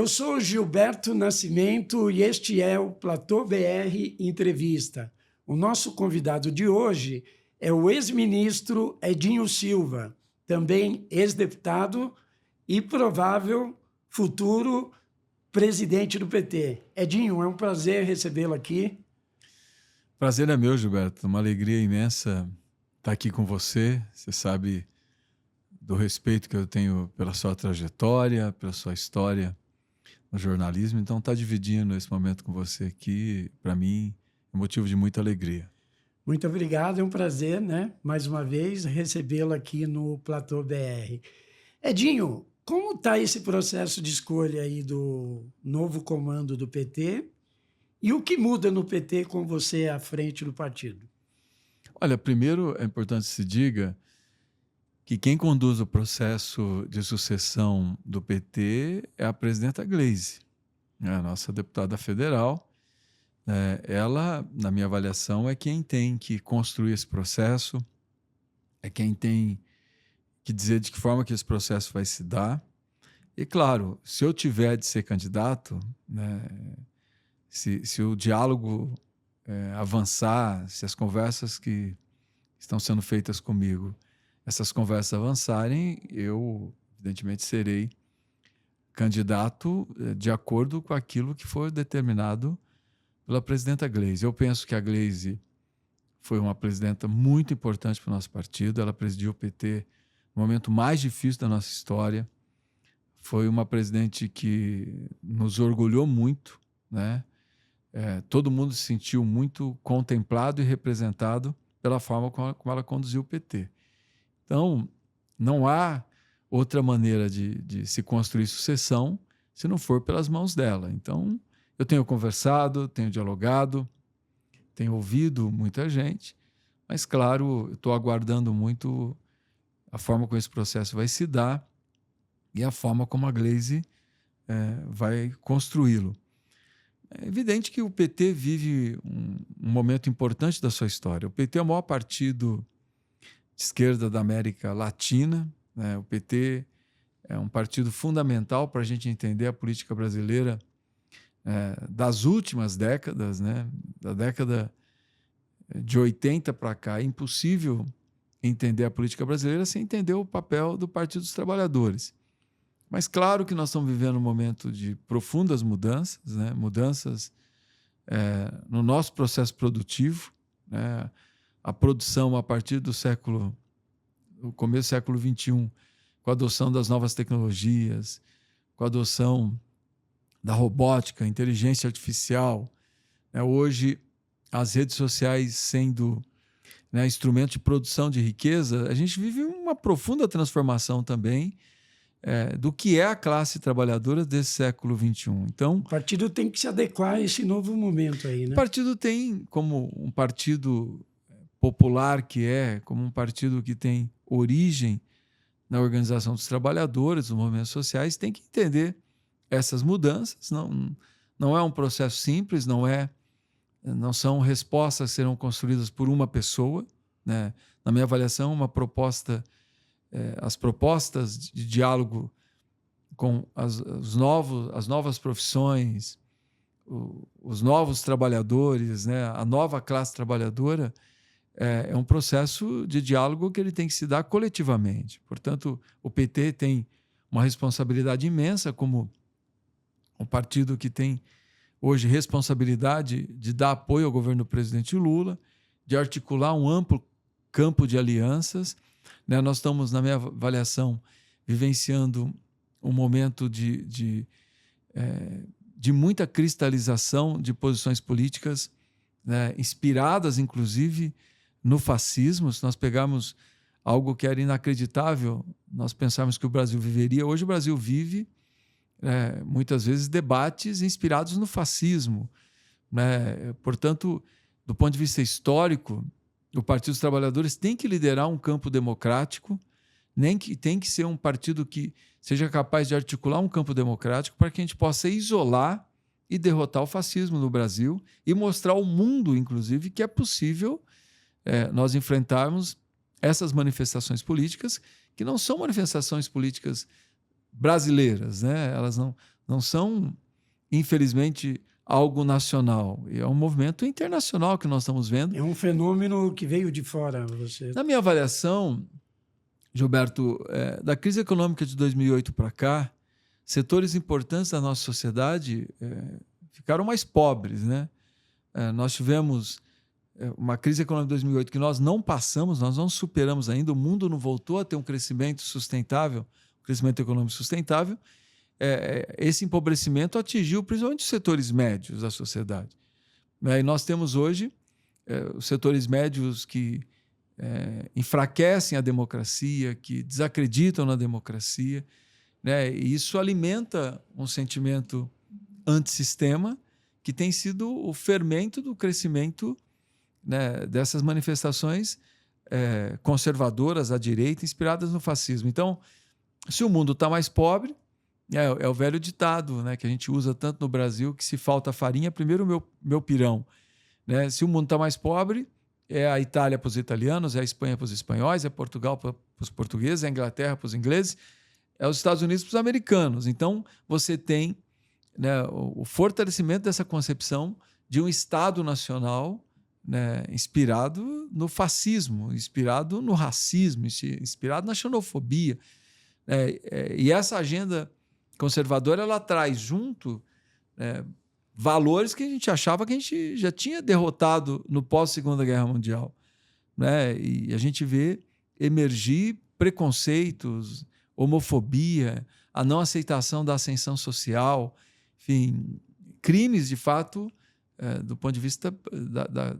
Eu sou Gilberto Nascimento e este é o Platô BR Entrevista. O nosso convidado de hoje é o ex-ministro Edinho Silva, também ex-deputado e provável futuro presidente do PT. Edinho, é um prazer recebê-lo aqui. Prazer é meu, Gilberto. Uma alegria imensa estar aqui com você. Você sabe do respeito que eu tenho pela sua trajetória, pela sua história no jornalismo. Então, estar dividindo esse momento com você aqui, para mim, é motivo de muita alegria. Muito obrigado, é um prazer, né? Mais uma vez, recebê-lo aqui no Platô BR. Edinho, como está esse processo de escolha aí do novo comando do PT? E o que muda no PT com você à frente do partido? Olha, primeiro é importante que se diga que quem conduz o processo de sucessão do PT é a presidenta Gleisi, a nossa deputada federal. Ela, na minha avaliação, é quem tem que construir esse processo, é quem tem que dizer de que forma que esse processo vai se dar. E, claro, se eu tiver de ser candidato, né, se o diálogo avançar, se as conversas que estão sendo feitas comigo, essas conversas avançarem, eu, evidentemente, serei candidato de acordo com aquilo que foi determinado pela presidenta Gleisi. Eu penso que a Gleisi foi uma presidenta muito importante para o nosso partido. Ela presidiu o PT no momento mais difícil da nossa história. Foi uma presidente que nos orgulhou muito, né? Todo mundo se sentiu muito contemplado e representado pela forma como ela conduziu o PT. Então, não há outra maneira de se construir sucessão se não for pelas mãos dela. Então, eu tenho conversado, tenho dialogado, tenho ouvido muita gente, mas, claro, estou aguardando muito a forma como esse processo vai se dar e a forma como a Gleisi vai construí-lo. É evidente que o PT vive um momento importante da sua história. O PT é o maior partido de esquerda da América Latina, né? O PT é um partido fundamental para a gente entender a política brasileira das últimas décadas, né? Da década de 80 para cá. É impossível entender a política brasileira sem entender o papel do Partido dos Trabalhadores. Mas claro que nós estamos vivendo um momento de profundas mudanças, né? Mudanças no nosso processo produtivo, né? A produção a partir do começo do século XXI, com a adoção das novas tecnologias, com a adoção da robótica, inteligência artificial, né? Hoje as redes sociais sendo, né, instrumento de produção de riqueza, a gente vive uma profunda transformação também do que é a classe trabalhadora desse século XXI. Então, o partido tem que se adequar a esse novo momento aí, né? O partido tem, como um partido popular como um partido que tem origem na organização dos trabalhadores, dos movimentos sociais, tem que entender essas mudanças. Não é um processo simples, não são respostas que serão construídas por uma pessoa, né? Na minha avaliação, as propostas de diálogo com as novas profissões, os novos trabalhadores, né? A nova classe trabalhadora, é um processo de diálogo que ele tem que se dar coletivamente. Portanto, o PT tem uma responsabilidade imensa como um partido que tem hoje responsabilidade de dar apoio ao governo do presidente Lula, de articular um amplo campo de alianças, né? Nós estamos, na minha avaliação, vivenciando um momento de muita cristalização de posições políticas, né? Inspiradas, inclusive, no fascismo. Se nós pegarmos algo que era inacreditável, nós pensarmos que o Brasil viveria. Hoje o Brasil vive, muitas vezes, debates inspirados no fascismo, né? Portanto, do ponto de vista histórico, o Partido dos Trabalhadores tem que liderar um campo democrático, tem que ser um partido que seja capaz de articular um campo democrático para que a gente possa isolar e derrotar o fascismo no Brasil e mostrar ao mundo, inclusive, que é possível nós enfrentarmos essas manifestações políticas, que não são manifestações políticas brasileiras, né? Elas não são, infelizmente, algo nacional. É um movimento internacional que nós estamos vendo. É um fenômeno que veio de fora. Você... Na minha avaliação, Gilberto, da crise econômica de 2008 para cá, setores importantes da nossa sociedade ficaram mais pobres, né? Nós tivemos uma crise econômica de 2008 que nós não passamos, nós não superamos ainda, o mundo não voltou a ter um crescimento sustentável, um crescimento econômico sustentável. Esse empobrecimento atingiu principalmente os setores médios da sociedade. E nós temos hoje os setores médios que enfraquecem a democracia, que desacreditam na democracia, né? E isso alimenta um sentimento antissistema que tem sido o fermento do crescimento, né, dessas manifestações conservadoras à direita, inspiradas no fascismo. Então, se o mundo está mais pobre, é o velho ditado, né, que a gente usa tanto no Brasil, que se falta farinha, primeiro meu pirão. Né? Se o mundo está mais pobre, é a Itália para os italianos, é a Espanha para os espanhóis, é Portugal para os portugueses, é a Inglaterra para os ingleses, é os Estados Unidos para os americanos. Então, você tem, né, o fortalecimento dessa concepção de um Estado nacional, né, inspirado no fascismo, inspirado no racismo, inspirado na xenofobia. E essa agenda conservadora, ela traz junto valores que a gente achava que a gente já tinha derrotado no pós-Segunda Guerra Mundial. Né? E a gente vê emergir preconceitos, homofobia, a não aceitação da ascensão social, enfim, crimes, de fato, do ponto de vista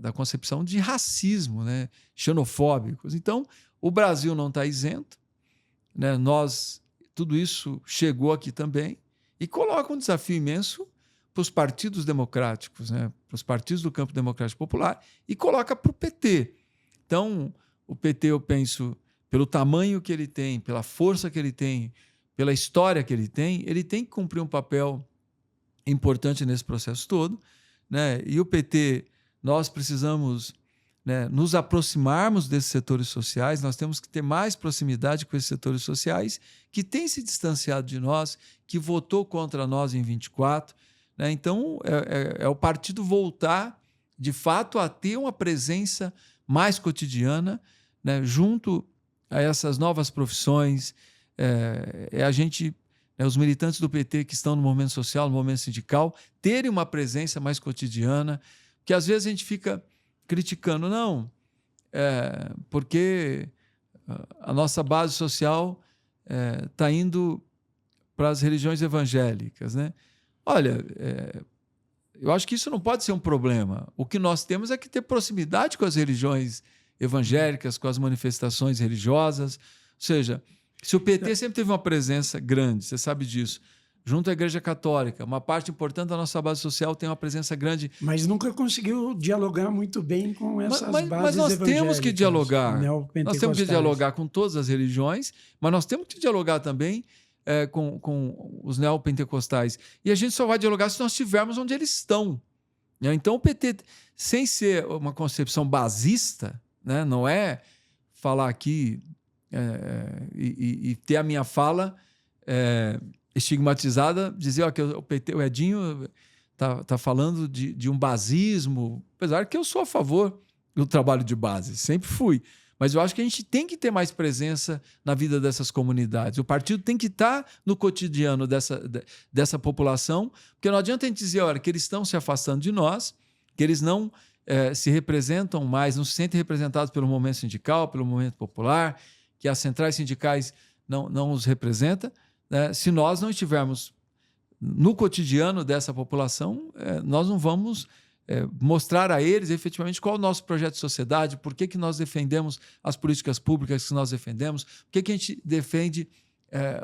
da concepção de racismo, né? Xenofóbicos. Então, o Brasil não está isento, né? Tudo isso chegou aqui também e coloca um desafio imenso para os partidos democráticos, né? Para os partidos do campo democrático popular, e coloca para o PT. Então, o PT, eu penso, pelo tamanho que ele tem, pela força que ele tem, pela história que ele tem que cumprir um papel importante nesse processo todo, né? E o PT, nós precisamos, né, nos aproximarmos desses setores sociais, nós temos que ter mais proximidade com esses setores sociais que têm se distanciado de nós, que votou contra nós em 24. Né? Então, é o partido voltar, de fato, a ter uma presença mais cotidiana, né, junto a essas novas profissões. A gente, os militantes do PT que estão no movimento social, no movimento sindical, terem uma presença mais cotidiana, que às vezes a gente fica criticando, não, porque a nossa base social está indo para as religiões evangélicas, né? Olha, eu acho que isso não pode ser um problema. O que nós temos é que ter proximidade com as religiões evangélicas, com as manifestações religiosas. Ou seja, se o PT sempre teve uma presença grande, você sabe disso, junto à Igreja Católica, uma parte importante da nossa base social tem uma presença grande. Mas nunca conseguiu dialogar muito bem com essas bases mas nós temos que dialogar. Nós temos que dialogar com todas as religiões, mas nós temos que dialogar também com os neopentecostais. E a gente só vai dialogar se nós estivermos onde eles estão. Né? Então, o PT, sem ser uma concepção basista, né, não é falar aqui e ter a minha fala estigmatizada, dizer que o PT, o Edinho tá falando de um basismo, apesar que eu sou a favor do trabalho de base, sempre fui. Mas eu acho que a gente tem que ter mais presença na vida dessas comunidades. O partido tem que estar no cotidiano dessa população, porque não adianta a gente dizer, olha, que eles estão se afastando de nós, que eles não se representam mais, não se sentem representados pelo movimento sindical, pelo movimento popular, que as centrais sindicais não os representam. Né? Se nós não estivermos no cotidiano dessa população, nós não vamos mostrar a eles efetivamente qual é o nosso projeto de sociedade, por que nós defendemos as políticas públicas que nós defendemos, por que a gente defende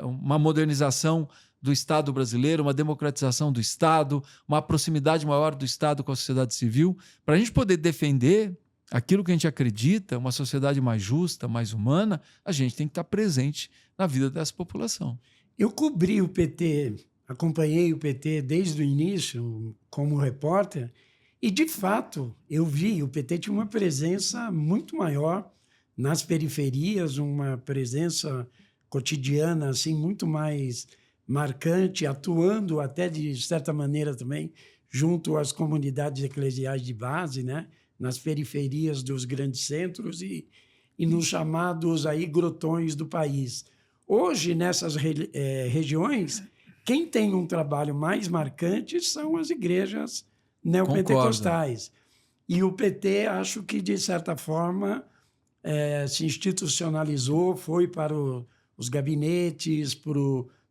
uma modernização do Estado brasileiro, uma democratização do Estado, uma proximidade maior do Estado com a sociedade civil. Para a gente poder defender aquilo que a gente acredita, uma sociedade mais justa, mais humana, a gente tem que estar presente na vida dessa população. Eu cobri o PT, acompanhei o PT desde o início como repórter, e, de fato, eu vi, o PT tinha uma presença muito maior nas periferias, uma presença cotidiana assim, muito mais marcante, atuando até de certa maneira também junto às comunidades eclesiais de base, né? Nas periferias dos grandes centros e nos chamados aí grotões do país. Hoje, nessas regiões, quem tem um trabalho mais marcante são as igrejas neopentecostais. E o PT, acho que, de certa forma, se institucionalizou, foi para os gabinetes,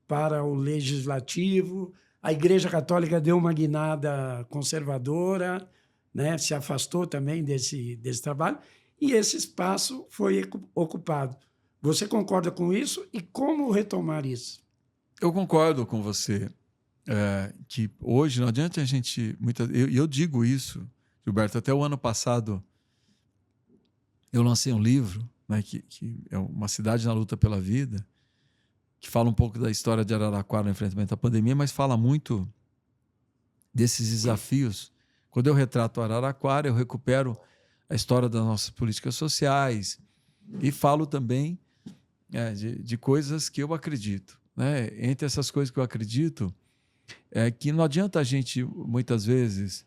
para o legislativo. A Igreja Católica deu uma guinada conservadora, né? Se afastou também desse trabalho, e esse espaço foi ocupado. Você concorda com isso? E como retomar isso? Eu concordo com você, que hoje não adianta a gente... Eu digo isso, Gilberto, até o ano passado eu lancei um livro, né, que é Uma Cidade na Luta pela Vida, que fala um pouco da história de Araraquara no enfrentamento à pandemia, mas fala muito desses desafios. Quando eu retrato Araraquara, eu recupero a história das nossas políticas sociais e falo também de coisas que eu acredito, né? Entre essas coisas que eu acredito é que não adianta a gente, muitas vezes,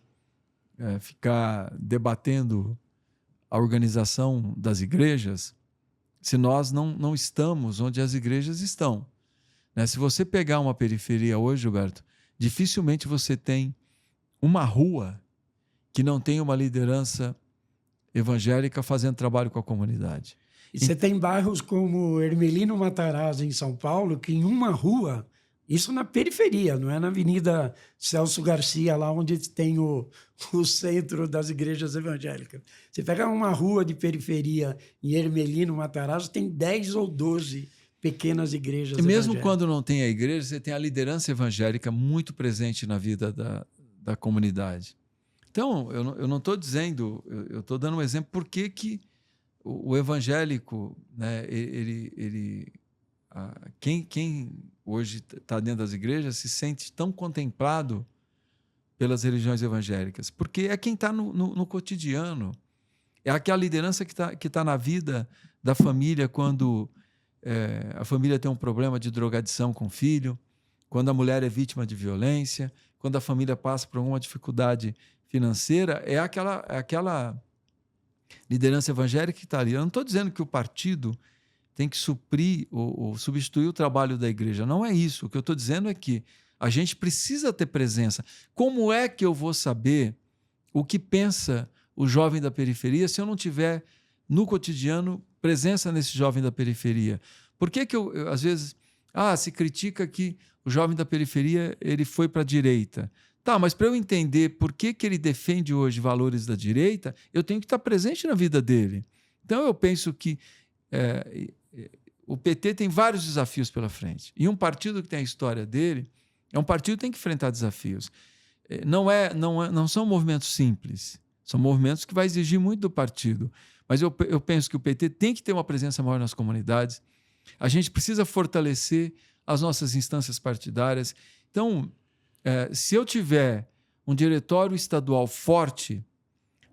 ficar debatendo a organização das igrejas se nós não estamos onde as igrejas estão, né? Se você pegar uma periferia hoje, Gilberto, dificilmente você tem uma rua que não tenha uma liderança evangélica fazendo trabalho com a comunidade. E você tem bairros como Hermelino Matarazzo, em São Paulo, que em uma rua, isso na periferia, não é na Avenida Celso Garcia, lá onde tem o centro das igrejas evangélicas. Você pega uma rua de periferia em Hermelino Matarazzo, tem 10 ou 12 pequenas igrejas evangélicas. E mesmo quando não tem a igreja, você tem a liderança evangélica muito presente na vida da comunidade. Então, eu não estou dizendo, eu estou dando um exemplo por que o evangélico, né, quem hoje está dentro das igrejas se sente tão contemplado pelas religiões evangélicas, porque é quem está no cotidiano, é aquela liderança que tá na vida da família quando a família tem um problema de drogadição com o filho, quando a mulher é vítima de violência, quando a família passa por alguma dificuldade financeira, é aquela liderança evangélica que está ali. Eu não estou dizendo que o partido tem que suprir ou substituir o trabalho da igreja. Não é isso. O que eu estou dizendo é que a gente precisa ter presença. Como é que eu vou saber o que pensa o jovem da periferia se eu não tiver no cotidiano presença nesse jovem da periferia? Por que eu às vezes, se critica que o jovem da periferia ele foi para a direita? Tá, mas para eu entender por que ele defende hoje valores da direita, eu tenho que estar presente na vida dele. Então eu penso que o PT tem vários desafios pela frente. E um partido que tem a história dele é um partido que tem que enfrentar desafios. Não são movimentos simples, são movimentos que vai exigir muito do partido. Mas eu penso que o PT tem que ter uma presença maior nas comunidades. A gente precisa fortalecer as nossas instâncias partidárias. Então, se eu tiver um diretório estadual forte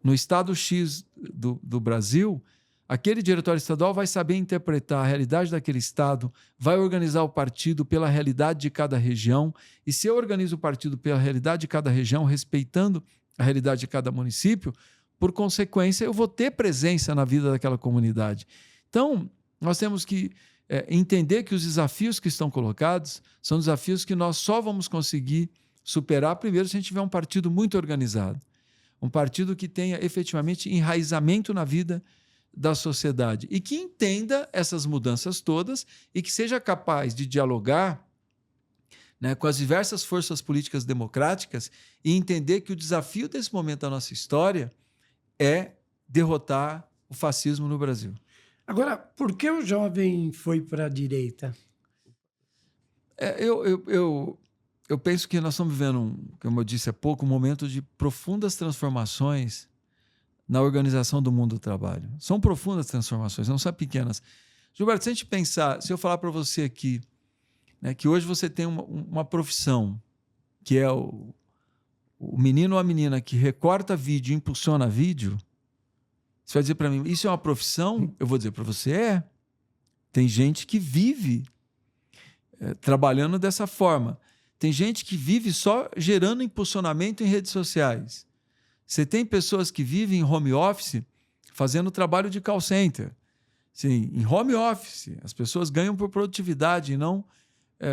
no estado X do Brasil, aquele diretório estadual vai saber interpretar a realidade daquele estado, vai organizar o partido pela realidade de cada região, e se eu organizo o partido pela realidade de cada região, respeitando a realidade de cada município, por consequência, eu vou ter presença na vida daquela comunidade. Então, nós temos que entender que os desafios que estão colocados são desafios que nós só vamos conseguir superar primeiro se a gente tiver um partido muito organizado, um partido que tenha efetivamente enraizamento na vida da sociedade e que entenda essas mudanças todas e que seja capaz de dialogar, né, com as diversas forças políticas democráticas e entender que o desafio desse momento da nossa história é derrotar o fascismo no Brasil. Agora, por que o jovem foi para a direita? Eu penso que nós estamos vivendo, como eu disse há pouco, um momento de profundas transformações na organização do mundo do trabalho. São profundas transformações, não são pequenas. Gilberto, se a gente pensar, se eu falar para você aqui, né, que hoje você tem uma profissão, que é o menino ou a menina que recorta vídeo e impulsiona vídeo, você vai dizer para mim, isso é uma profissão? Eu vou dizer para você, Tem gente que vive trabalhando dessa forma. Tem gente que vive só gerando impulsionamento em redes sociais. Você tem pessoas que vivem em home office fazendo trabalho de call center. Sim, em home office. As pessoas ganham por produtividade e não,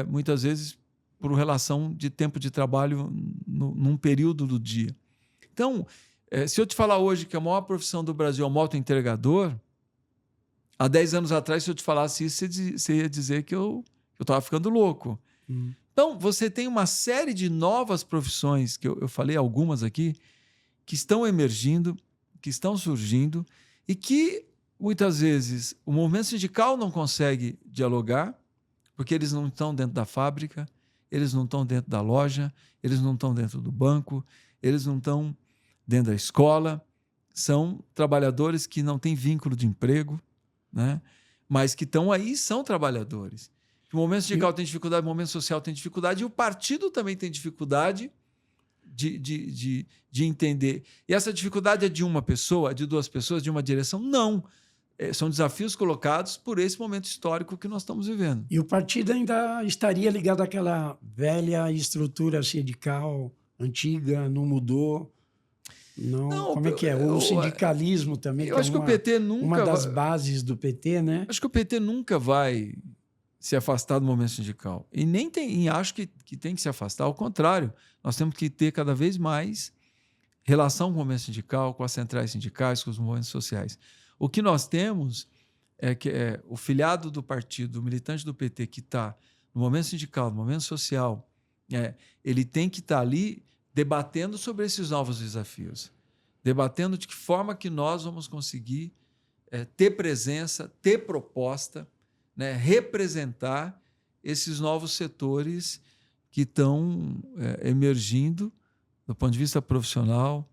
muitas vezes, por relação de tempo de trabalho num período do dia. Então, se eu te falar hoje que a maior profissão do Brasil é o motoentregador, há 10 anos atrás, se eu te falasse isso, você ia dizer que eu estava ficando louco. Então, você tem uma série de novas profissões, que eu falei algumas aqui, que estão emergindo, que estão surgindo e que, muitas vezes, o movimento sindical não consegue dialogar, porque eles não estão dentro da fábrica, eles não estão dentro da loja, eles não estão dentro do banco, eles não estão dentro da escola. São trabalhadores que não têm vínculo de emprego, né? Mas que estão aí, são trabalhadores. O movimento sindical tem dificuldade, o movimento social tem dificuldade, e o partido também tem dificuldade de entender. E essa dificuldade é de uma pessoa, de duas pessoas, de uma direção? Não. São desafios colocados por esse momento histórico que nós estamos vivendo. E o partido ainda estaria ligado àquela velha estrutura sindical antiga, não mudou? Não, como é que é? O sindicalismo também, eu acho que o PT nunca uma das bases do PT, né? Acho que o PT nunca vai se afastar do movimento sindical. E nem acho que tem que se afastar. Ao contrário, nós temos que ter cada vez mais relação com o movimento sindical, com as centrais sindicais, com os movimentos sociais. O que nós temos é que o filiado do partido, o militante do PT que está no movimento sindical, no movimento social, ele tem que estar ali debatendo sobre esses novos desafios, debatendo de que forma que nós vamos conseguir ter presença, ter proposta, né, representar esses novos setores que estão emergindo do ponto de vista profissional,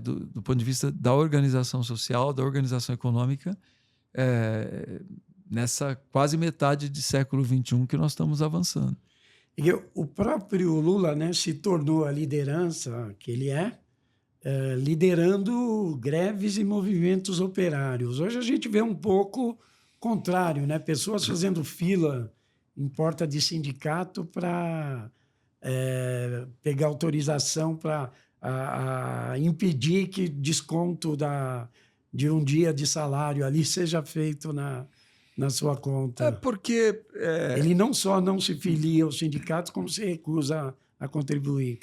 do ponto de vista da organização social, da organização econômica, nessa quase metade de século XXI que nós estamos avançando. E o próprio Lula, né, se tornou a liderança que ele liderando greves e movimentos operários. Hoje a gente vê um pouco contrário, né? Pessoas fazendo fila em porta de sindicato para pegar autorização para impedir que desconto de um dia de salário ali seja feito na sua conta. Porque ele não só não se filia aos sindicatos, como se recusa a contribuir.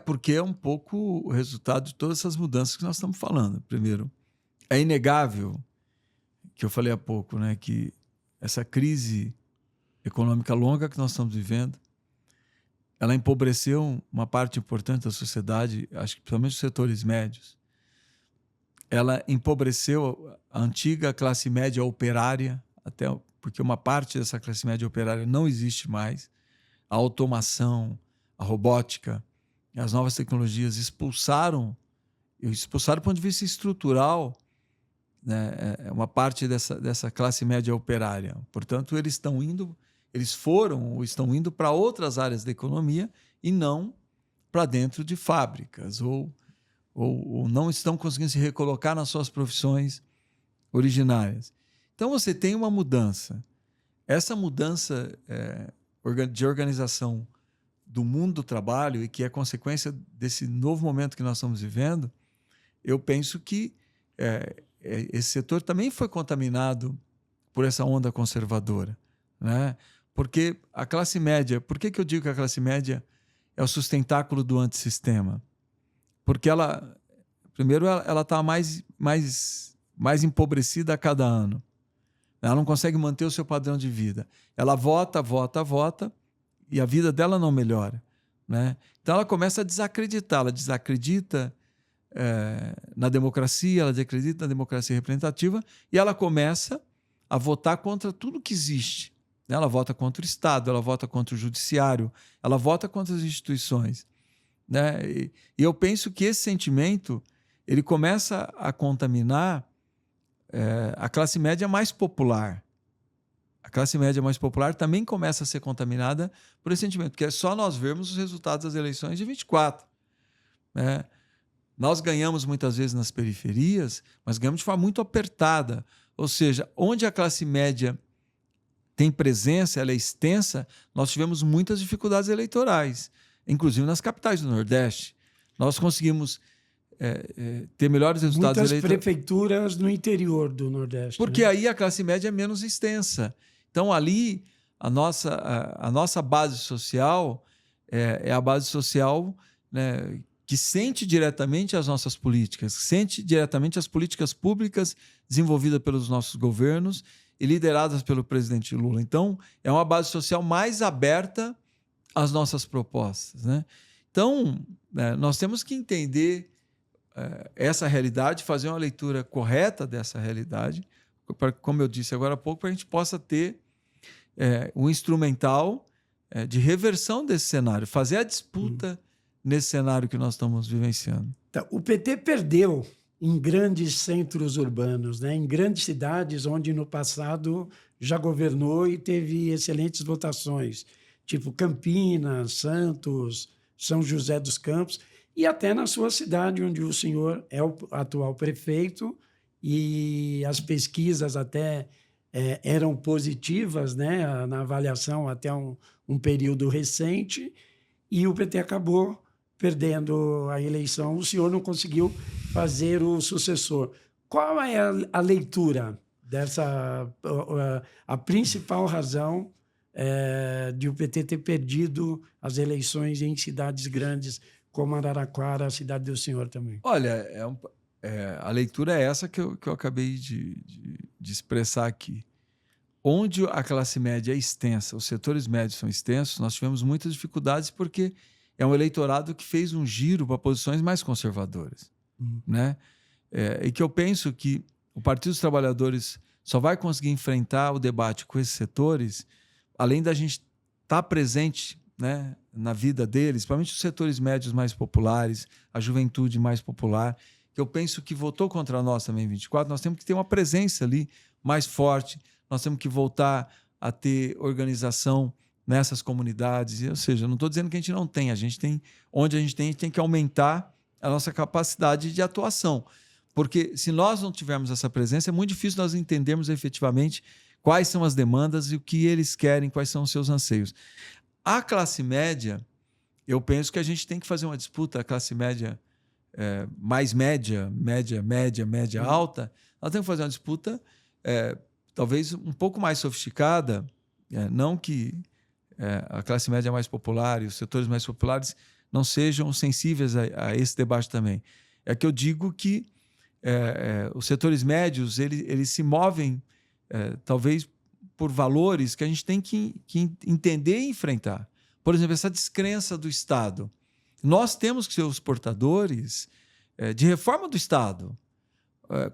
Porque é um pouco o resultado de todas essas mudanças que nós estamos falando. Primeiro, é inegável, que eu falei há pouco, né, que essa crise econômica longa que nós estamos vivendo, ela empobreceu uma parte importante da sociedade, acho que principalmente os setores médios. Ela empobreceu a antiga classe média operária, até porque uma parte dessa classe média operária não existe mais. A automação, a robótica, as novas tecnologias expulsaram do ponto de vista estrutural, né, uma parte dessa classe média operária. Portanto, estão indo para outras áreas da economia e não para dentro de fábricas, ou não estão conseguindo se recolocar nas suas profissões originárias. Então, você tem uma mudança. Essa mudança de organização do mundo do trabalho, e que é consequência desse novo momento que nós estamos vivendo, eu penso que esse setor também foi contaminado por essa onda conservadora, né? Porque a classe média... Por que eu digo que a classe média é o sustentáculo do antissistema? Porque primeiro, ela está mais empobrecida a cada ano. Ela não consegue manter o seu padrão de vida. Ela vota, e a vida dela não melhora, né? Então, ela começa a desacreditar. Ela desacredita na democracia, ela desacredita na democracia representativa, e ela começa a votar contra tudo que existe. Ela vota contra o Estado, ela vota contra o judiciário, ela vota contra as instituições, né? E eu penso que esse sentimento ele começa a contaminar a classe média mais popular. A classe média mais popular também começa a ser contaminada por esse sentimento, porque é só nós vermos os resultados das eleições de 24. Né? Nós ganhamos muitas vezes nas periferias, mas ganhamos de forma muito apertada. Ou seja, onde a classe média tem presença, ela é extensa, nós tivemos muitas dificuldades eleitorais, inclusive nas capitais do Nordeste. Nós conseguimos ter melhores resultados Muitas eleitorais. prefeituras no interior do Nordeste. Porque né? aí a classe média é menos extensa. Então, ali, a nossa base social é a base social, né, que sente diretamente as nossas políticas, sente diretamente as políticas públicas desenvolvidas pelos nossos governos e lideradas pelo presidente Lula. Então, é uma base social mais aberta às nossas propostas, né? Então, nós temos que entender essa realidade, fazer uma leitura correta dessa realidade, como eu disse agora há pouco, para a gente possa ter um instrumental de reversão desse cenário, fazer a disputa nesse cenário que nós estamos vivenciando. Então, o PT perdeu em grandes centros urbanos, né? Em grandes cidades onde no passado já governou e teve excelentes votações, tipo Campinas, Santos, São José dos Campos, e até na sua cidade, onde o senhor é o atual prefeito, e as pesquisas até eram positivas, né? Na avaliação até um período recente, e o PT acabou perdendo a eleição. O senhor não conseguiu fazer o sucessor. Qual é a leitura dessa... a principal razão de o PT ter perdido as eleições em cidades grandes, como Araraquara, a cidade do senhor também? Olha, a leitura é essa que eu acabei de expressar aqui. Onde a classe média é extensa, os setores médios são extensos, nós tivemos muitas dificuldades porque é um eleitorado que fez um giro para posições mais conservadoras. Né? E que eu penso que o Partido dos Trabalhadores só vai conseguir enfrentar o debate com esses setores, além da gente estar presente, né, na vida deles, principalmente os setores médios mais populares, a juventude mais popular, que eu penso que votou contra nós também em 24, nós temos que ter uma presença ali mais forte, nós temos que voltar a ter organização nessas comunidades, ou seja, não estou dizendo que a gente não tem, onde a gente tem que aumentar a nossa capacidade de atuação, porque se nós não tivermos essa presença, é muito difícil nós entendermos efetivamente quais são as demandas e o que eles querem, quais são os seus anseios. A classe média, eu penso que a gente tem que fazer uma disputa, a classe média mais média alta, nós temos que fazer uma disputa talvez um pouco mais sofisticada, não que a classe média mais popular e os setores mais populares não sejam sensíveis a esse debate também. É que eu digo que os setores médios eles se movem talvez por valores que a gente tem que entender e enfrentar. Por exemplo, essa descrença do Estado. Nós temos que ser os portadores de reforma do Estado.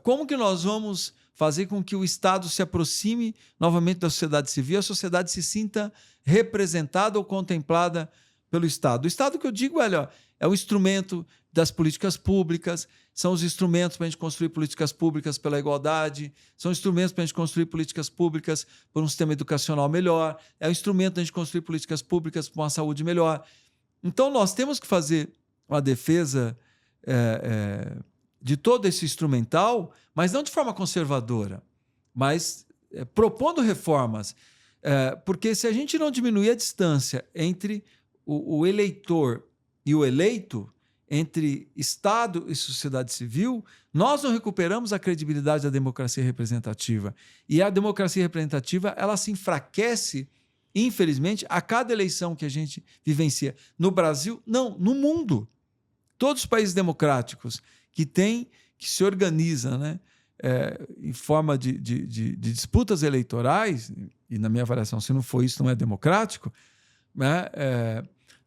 Como que nós vamos fazer com que o Estado se aproxime novamente da sociedade civil, a sociedade se sinta representada ou contemplada pelo Estado? O Estado que eu digo, é o instrumento das políticas públicas, são os instrumentos para a gente construir políticas públicas pela igualdade, são instrumentos para a gente construir políticas públicas por um sistema educacional melhor, é o instrumento para a gente construir políticas públicas por uma saúde melhor. Então, nós temos que fazer uma defesa de todo esse instrumental, mas não de forma conservadora, mas propondo reformas. Porque se a gente não diminuir a distância entre o eleitor e o eleito, entre Estado e sociedade civil, nós não recuperamos a credibilidade da democracia representativa. E a democracia representativa, ela se enfraquece, infelizmente, a cada eleição que a gente vivencia. No Brasil, não, no mundo. Todos os países democráticos que se organizam, né, em forma de disputas eleitorais, e na minha avaliação, se não for isso, não é democrático, né,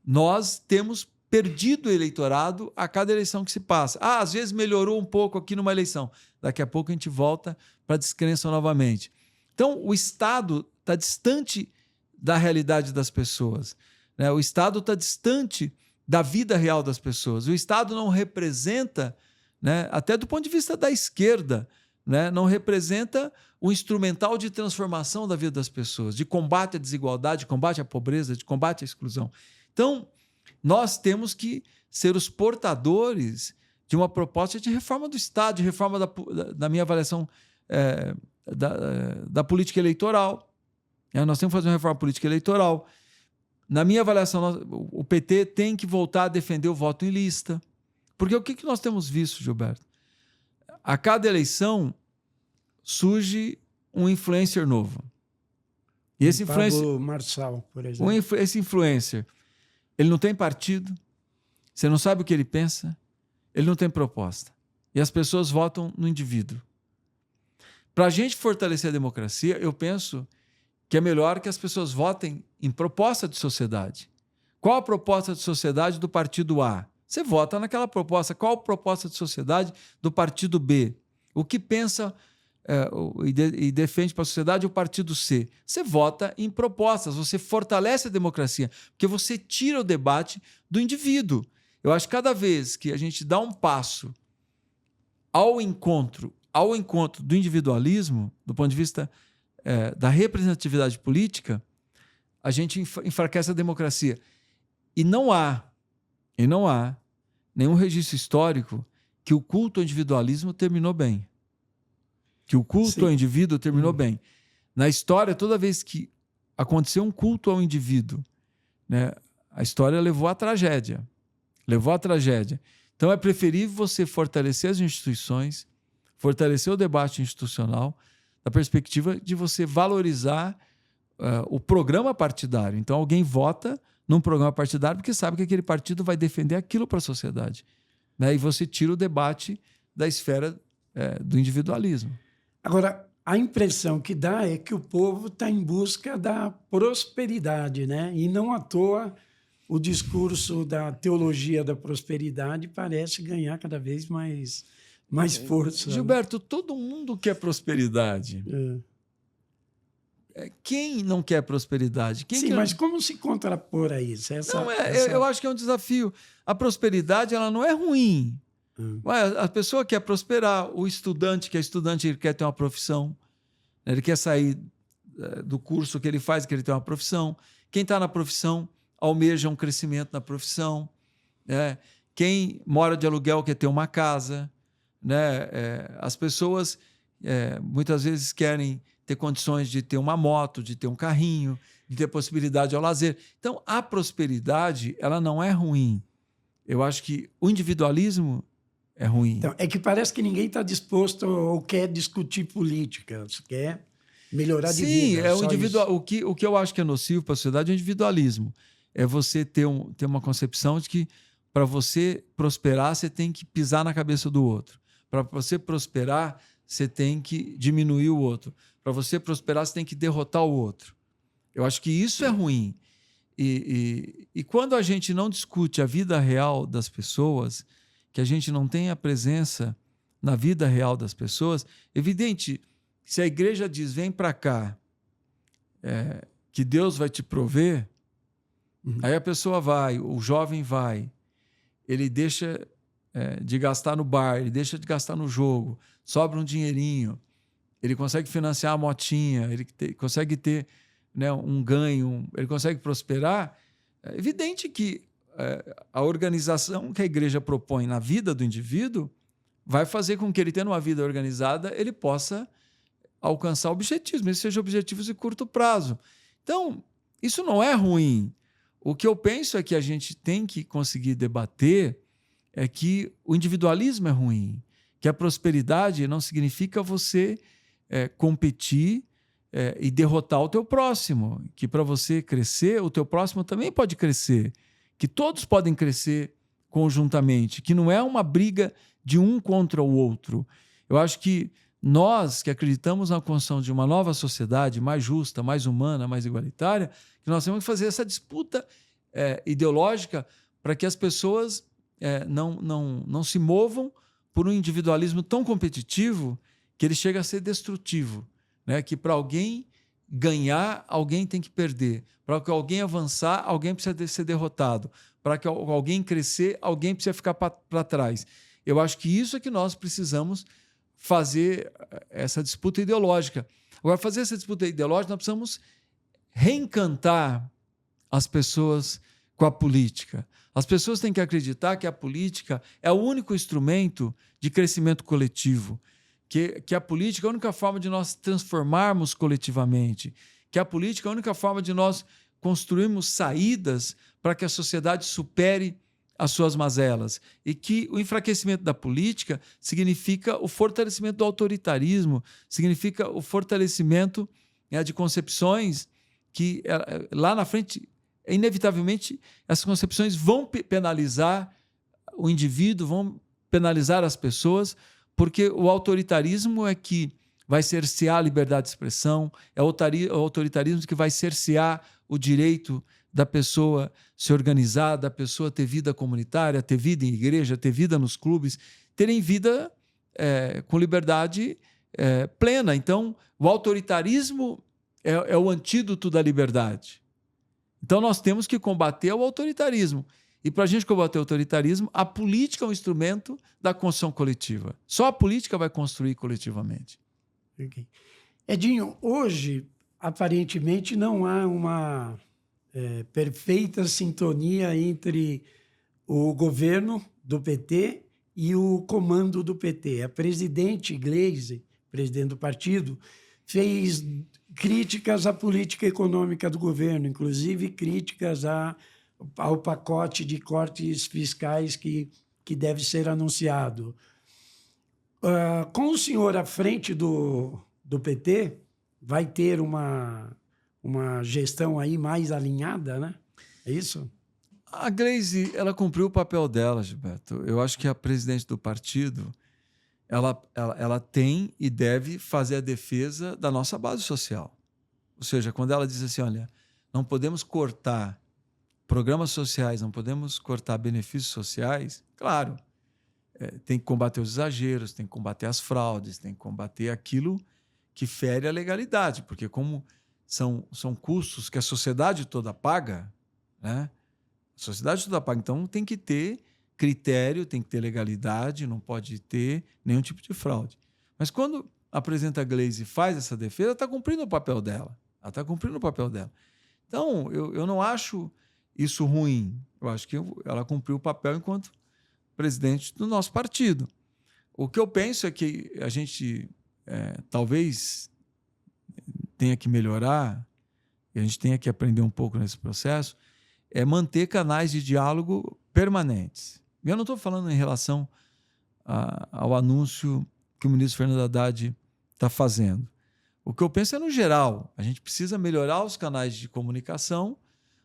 nós temos perdido o eleitorado a cada eleição que se passa. Às vezes melhorou um pouco aqui numa eleição. Daqui a pouco a gente volta para a descrença novamente. Então, o Estado está distante da realidade das pessoas, né? O Estado está distante da vida real das pessoas. O Estado não representa, né, até do ponto de vista da esquerda, né, não representa o instrumental de transformação da vida das pessoas, de combate à desigualdade, de combate à pobreza, de combate à exclusão. Então, nós temos que ser os portadores de uma proposta de reforma do Estado, de reforma da minha avaliação da política eleitoral, Nós temos que fazer uma reforma política eleitoral. Na minha avaliação, o PT tem que voltar a defender o voto em lista. Porque o que nós temos visto, Gilberto? A cada eleição surge um influencer novo. E esse Pablo Marçal, por exemplo. Esse influencer, ele não tem partido, você não sabe o que ele pensa, ele não tem proposta. E as pessoas votam no indivíduo. Para a gente fortalecer a democracia, eu penso que é melhor que as pessoas votem em proposta de sociedade. Qual a proposta de sociedade do partido A? Você vota naquela proposta. Qual a proposta de sociedade do partido B? O que pensa e defende para a sociedade o partido C? Você vota em propostas, você fortalece a democracia, porque você tira o debate do indivíduo. Eu acho que cada vez que a gente dá um passo ao encontro do individualismo, do ponto de vista da representatividade política, a gente enfraquece a democracia. E não há nenhum registro histórico que o culto ao individualismo terminou bem. Que o culto ao indivíduo terminou bem. Na história, toda vez que aconteceu um culto ao indivíduo, né, a história levou à tragédia. Então, é preferível você fortalecer as instituições, fortalecer o debate institucional, da perspectiva de você valorizar o programa partidário. Então, alguém vota num programa partidário porque sabe que aquele partido vai defender aquilo para a sociedade. Né? E você tira o debate da esfera do individualismo. Agora, a impressão que dá é que o povo está em busca da prosperidade, né? E não à toa o discurso da teologia da prosperidade parece ganhar cada vez mais força. Gilberto, todo mundo quer prosperidade. Quem não quer prosperidade? Mas como se contrapor a isso? Eu acho que é um desafio. A prosperidade ela não é ruim. A pessoa quer prosperar. O estudante que é estudante, ele quer ter uma profissão. Ele quer sair do curso que ele faz, que ele tem uma profissão. Quem está na profissão almeja um crescimento na profissão. Quem mora de aluguel quer ter uma casa. As pessoas muitas vezes querem ter condições de ter uma moto, de ter um carrinho, de ter possibilidade ao lazer. Então, a prosperidade ela não é ruim. Eu acho que o individualismo é ruim. Então, é que parece que ninguém está disposto ou quer discutir política, quer melhorar de vida. Sim, o individual. O que eu acho que é nocivo para a sociedade é o individualismo. É você ter uma concepção de que para você prosperar, você tem que pisar na cabeça do outro. Para você prosperar, você tem que diminuir o outro. Para você prosperar, você tem que derrotar o outro. Eu acho que isso é ruim. E quando a gente não discute a vida real das pessoas, que a gente não tem a presença na vida real das pessoas, evidente, se a igreja diz, vem para cá, que Deus vai te prover, aí a pessoa vai, o jovem vai, ele deixa de gastar no bar, ele deixa de gastar no jogo, sobra um dinheirinho, ele consegue financiar a motinha, ele consegue ter um ganho, ele consegue prosperar. É evidente que a organização que a igreja propõe na vida do indivíduo vai fazer com que ele, tendo uma vida organizada, ele possa alcançar objetivos, mesmo que sejam objetivos de curto prazo. Então, isso não é ruim. O que eu penso é que a gente tem que conseguir debater é que o individualismo é ruim, que a prosperidade não significa você competir e derrotar o teu próximo, que para você crescer, o teu próximo também pode crescer, que todos podem crescer conjuntamente, que não é uma briga de um contra o outro. Eu acho que nós que acreditamos na construção de uma nova sociedade mais justa, mais humana, mais igualitária, que nós temos que fazer essa disputa ideológica para que as pessoas não se movam por um individualismo tão competitivo que ele chega a ser destrutivo, né? Que para alguém ganhar, alguém tem que perder. Para que alguém avançar, alguém precisa ser derrotado. Para que alguém crescer, alguém precisa ficar para trás. Eu acho que isso é que nós precisamos fazer essa disputa ideológica. Agora, fazer essa disputa ideológica, nós precisamos reencantar as pessoas com a política. As pessoas têm que acreditar que a política é o único instrumento de crescimento coletivo, que a política é a única forma de nós transformarmos coletivamente, que a política é a única forma de nós construirmos saídas para que a sociedade supere as suas mazelas, e que o enfraquecimento da política significa o fortalecimento do autoritarismo, significa o fortalecimento de concepções que lá na frente, inevitavelmente, essas concepções vão penalizar o indivíduo, vão penalizar as pessoas, porque o autoritarismo é que vai cercear a liberdade de expressão, é o autoritarismo que vai cercear o direito da pessoa se organizar, da pessoa ter vida comunitária, ter vida em igreja, ter vida nos clubes, terem vida com liberdade plena. Então, o autoritarismo é o antídoto da liberdade. Então, nós temos que combater o autoritarismo. E para a gente combater o autoritarismo, a política é um instrumento da construção coletiva. Só a política vai construir coletivamente. Okay. Edinho, hoje, aparentemente, não há uma perfeita sintonia entre o governo do PT e o comando do PT. A presidente Gleisi, presidente do partido, fez críticas à política econômica do governo, inclusive críticas ao pacote de cortes fiscais que deve ser anunciado. Com o senhor à frente do PT, vai ter uma gestão aí mais alinhada, né? É isso? A Gleisi, ela cumpriu o papel dela, Gilberto. Eu acho que a presidente do partido, ela tem e deve fazer a defesa da nossa base social. Ou seja, quando ela diz assim, olha, não podemos cortar programas sociais, não podemos cortar benefícios sociais, claro, tem que combater os exageros, tem que combater as fraudes, tem que combater aquilo que fere a legalidade, porque como são custos que a sociedade toda paga, né? A sociedade toda paga, então tem que ter critério, tem que ter legalidade, não pode ter nenhum tipo de fraude. Mas quando a presidenta Gleisi faz essa defesa, ela está cumprindo o papel dela. Ela está cumprindo o papel dela. Então, eu não acho isso ruim. Eu acho que ela cumpriu o papel enquanto presidente do nosso partido. O que eu penso é que a gente talvez tenha que melhorar, e a gente tenha que aprender um pouco nesse processo, é manter canais de diálogo permanentes. E eu não estou falando em relação ao anúncio que o ministro Fernando Haddad está fazendo. O que eu penso é no geral. A gente precisa melhorar os canais de comunicação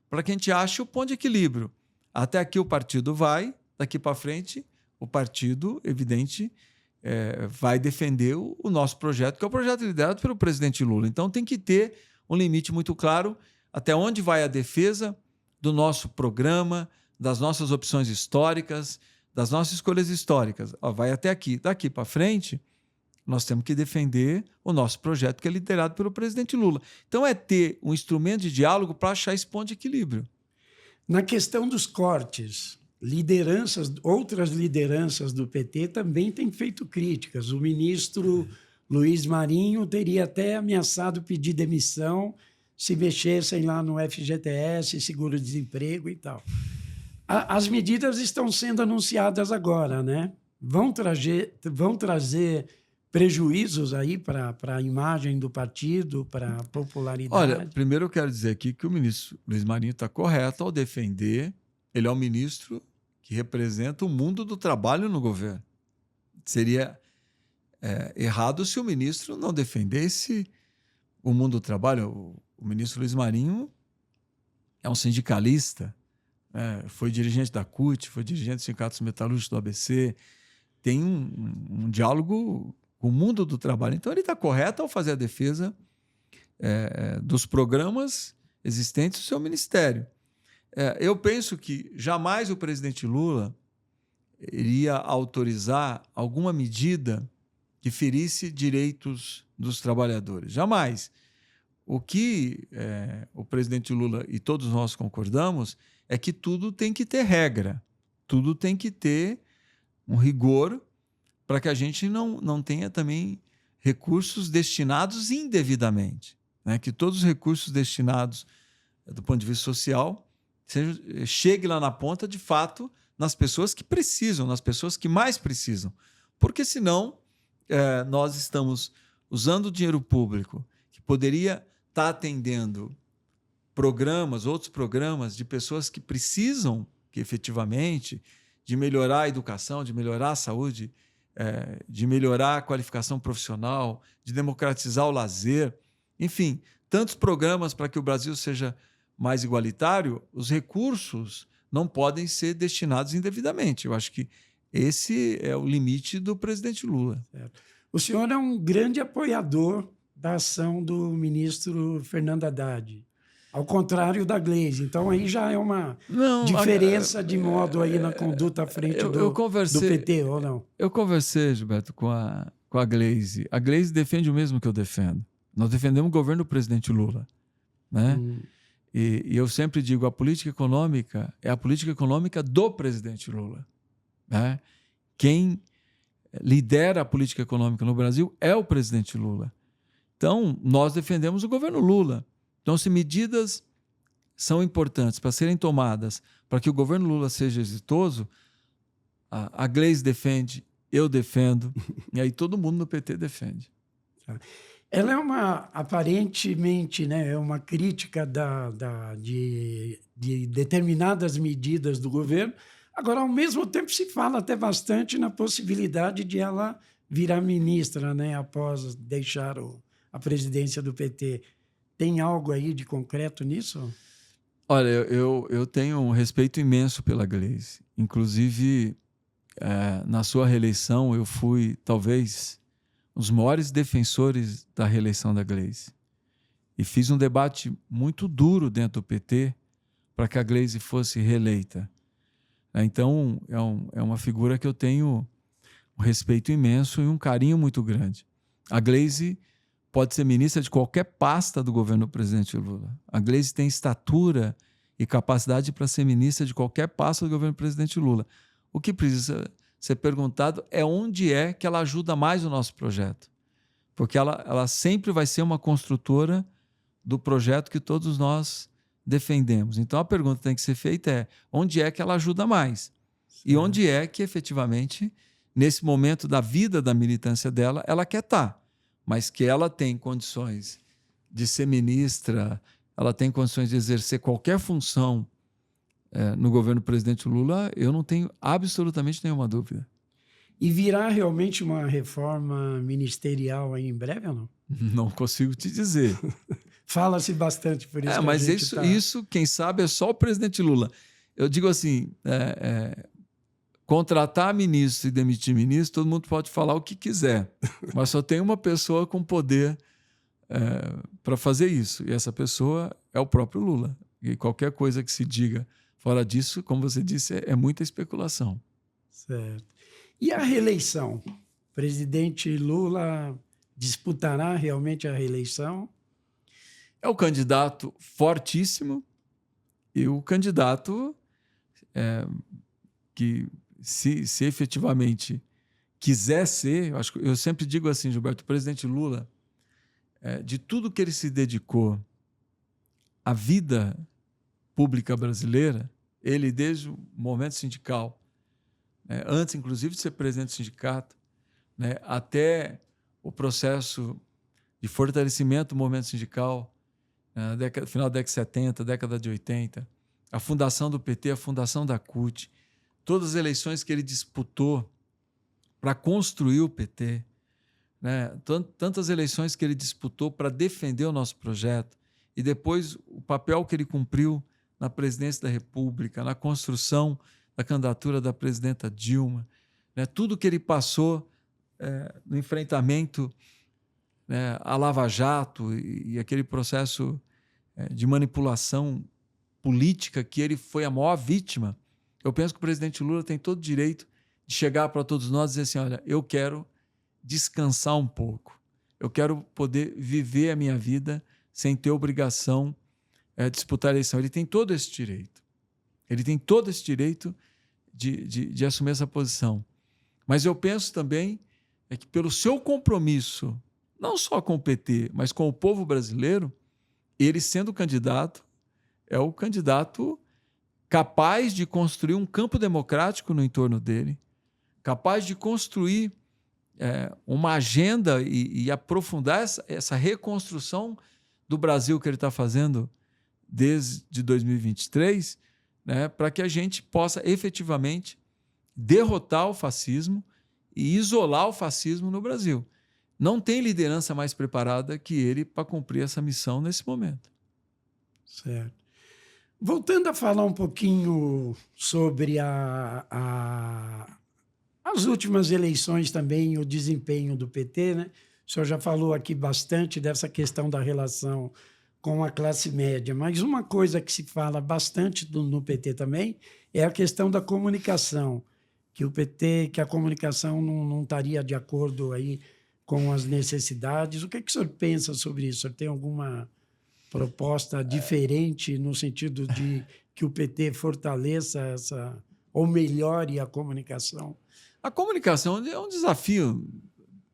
para que a gente ache o ponto de equilíbrio. Até aqui o partido vai, daqui para frente o partido, evidente, vai defender o nosso projeto, que é o projeto liderado pelo presidente Lula. Então tem que ter um limite muito claro até onde vai a defesa do nosso programa, das nossas opções históricas, das nossas escolhas históricas. Vai até aqui. Daqui para frente, nós temos que defender o nosso projeto, que é liderado pelo presidente Lula. Então é ter um instrumento de diálogo para achar esse ponto de equilíbrio. Na questão dos cortes, outras lideranças do PT também têm feito críticas. O ministro Luiz Marinho teria até ameaçado pedir demissão se mexessem lá no FGTS, seguro-desemprego e tal. As medidas estão sendo anunciadas agora, né? Vão trazer prejuízos aí para a imagem do partido, para a popularidade? Olha, primeiro eu quero dizer aqui que o ministro Luiz Marinho está correto ao defender. Ele é um ministro que representa o mundo do trabalho no governo. Seria errado se o ministro não defendesse o mundo do trabalho. O ministro Luiz Marinho é um sindicalista, foi dirigente da CUT, foi dirigente dos sindicatos metalúrgicos do ABC, tem um diálogo com o mundo do trabalho. Então, ele está correto ao fazer a defesa dos programas existentes do seu ministério. Eu penso que jamais o presidente Lula iria autorizar alguma medida que ferisse direitos dos trabalhadores. Jamais. O que o presidente Lula e todos nós concordamos é que tudo tem que ter regra, tudo tem que ter um rigor para que a gente não tenha também recursos destinados indevidamente, né? Que todos os recursos destinados do ponto de vista social cheguem lá na ponta, de fato, nas pessoas que precisam, nas pessoas que mais precisam. Porque senão nós estamos usando o dinheiro público que poderia está atendendo outros programas de pessoas que precisam, que efetivamente, de melhorar a educação, de melhorar a saúde, de melhorar a qualificação profissional, de democratizar o lazer, enfim, tantos programas para que o Brasil seja mais igualitário, os recursos não podem ser destinados indevidamente. Eu acho que esse é o limite do presidente Lula. Certo. O senhor é um grande apoiador da ação do ministro Fernando Haddad, ao contrário da Gleisi. Então, aí já é uma diferença de modo aí na conduta à frente do PT, ou não? Eu conversei, Gilberto, com a Gleisi. A Gleisi defende o mesmo que eu defendo. Nós defendemos o governo do presidente Lula, né? E eu sempre digo, a política econômica é a política econômica do presidente Lula, né? Quem lidera a política econômica no Brasil é o presidente Lula. Então, nós defendemos o governo Lula. Então, se medidas são importantes para serem tomadas para que o governo Lula seja exitoso, a Gleisi defende, eu defendo, e aí todo mundo no PT defende. Ela é aparentemente, né, é uma crítica de determinadas medidas do governo. Agora, ao mesmo tempo, se fala até bastante na possibilidade de ela virar ministra, né, após deixar a presidência do PT. Tem algo aí de concreto nisso? Olha, eu tenho um respeito imenso pela Gleisi. Inclusive, na sua reeleição, eu fui, talvez, um dos maiores defensores da reeleição da Gleisi. E fiz um debate muito duro dentro do PT para que a Gleisi fosse reeleita. Então, é uma figura que eu tenho um respeito imenso e um carinho muito grande. A Gleisi pode ser ministra de qualquer pasta do governo do presidente Lula. A Gleisi tem estatura e capacidade para ser ministra de qualquer pasta do governo do presidente Lula. O que precisa ser perguntado é onde é que ela ajuda mais o nosso projeto. Porque ela sempre vai ser uma construtora do projeto que todos nós defendemos. Então, a pergunta que tem que ser feita é onde é que ela ajuda mais? Sim. E onde é que, efetivamente, nesse momento da vida da militância dela, ela quer estar. Mas que ela tem condições de ser ministra, ela tem condições de exercer qualquer função no governo do presidente Lula, eu não tenho absolutamente nenhuma dúvida. E virá realmente uma reforma ministerial aí em breve ou não? Não consigo te dizer. Fala-se bastante por isso. Mas isso, quem sabe, é só o presidente Lula. Eu digo assim, contratar ministro e demitir ministro, todo mundo pode falar o que quiser, mas só tem uma pessoa com poder para fazer isso, e essa pessoa é o próprio Lula. E qualquer coisa que se diga fora disso, como você disse, é muita especulação. Certo. E a reeleição? O presidente Lula disputará realmente a reeleição? É o candidato fortíssimo e o candidato que, se efetivamente quiser ser, eu sempre digo assim, Gilberto, o presidente Lula, de tudo que ele se dedicou à vida pública brasileira, ele desde o momento sindical, antes inclusive de ser presidente do sindicato, até o processo de fortalecimento do movimento sindical, final da década de 70, década de 80, a fundação do PT, a fundação da CUT, todas as eleições que ele disputou para construir o PT, tantas eleições que ele disputou para defender o nosso projeto, e depois o papel que ele cumpriu na presidência da República, na construção da candidatura da presidenta Dilma, tudo que ele passou no enfrentamento à Lava Jato e aquele processo de manipulação política que ele foi a maior vítima. Eu penso que o presidente Lula tem todo o direito de chegar para todos nós e dizer assim, olha, eu quero descansar um pouco, eu quero poder viver a minha vida sem ter obrigação de disputar a eleição. Ele tem todo esse direito. Ele tem todo esse direito de assumir essa posição. Mas eu penso também que pelo seu compromisso, não só com o PT, mas com o povo brasileiro, ele sendo candidato, é o candidato capaz de construir um campo democrático no entorno dele, capaz de construir uma agenda e aprofundar essa reconstrução do Brasil que ele está fazendo desde 2023, né, para que a gente possa efetivamente derrotar o fascismo e isolar o fascismo no Brasil. Não tem liderança mais preparada que ele para cumprir essa missão nesse momento. Certo. Voltando a falar um pouquinho sobre as últimas eleições também, o desempenho do PT, né? O senhor já falou aqui bastante dessa questão da relação com a classe média, mas uma coisa que se fala bastante no PT também é a questão da comunicação, que a comunicação não estaria de acordo aí com as necessidades. O que o senhor pensa sobre isso? O senhor tem alguma proposta diferente no sentido de que o PT fortaleça ou melhore a comunicação? A comunicação é um desafio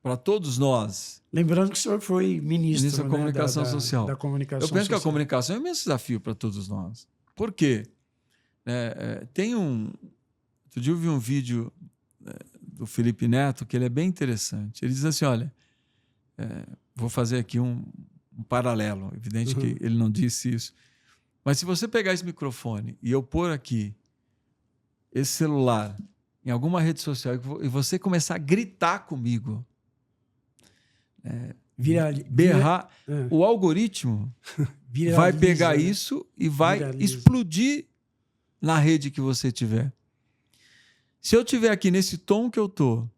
para todos nós. Lembrando que o senhor foi ministro da Comunicação Social. Da comunicação Eu penso social. que a comunicação é um imenso desafio para todos nós. Por quê? Tem outro dia eu vi um vídeo do Felipe Neto que ele é bem interessante. Ele diz assim, olha, vou fazer aqui um paralelo. Evidente que ele não disse isso. Mas se você pegar esse microfone e eu pôr aqui esse celular em alguma rede social e você começar a gritar comigo, berrar, o algoritmo vai pegar isso e vai explodir na rede que você tiver. Se eu tiver aqui nesse tom que eu estou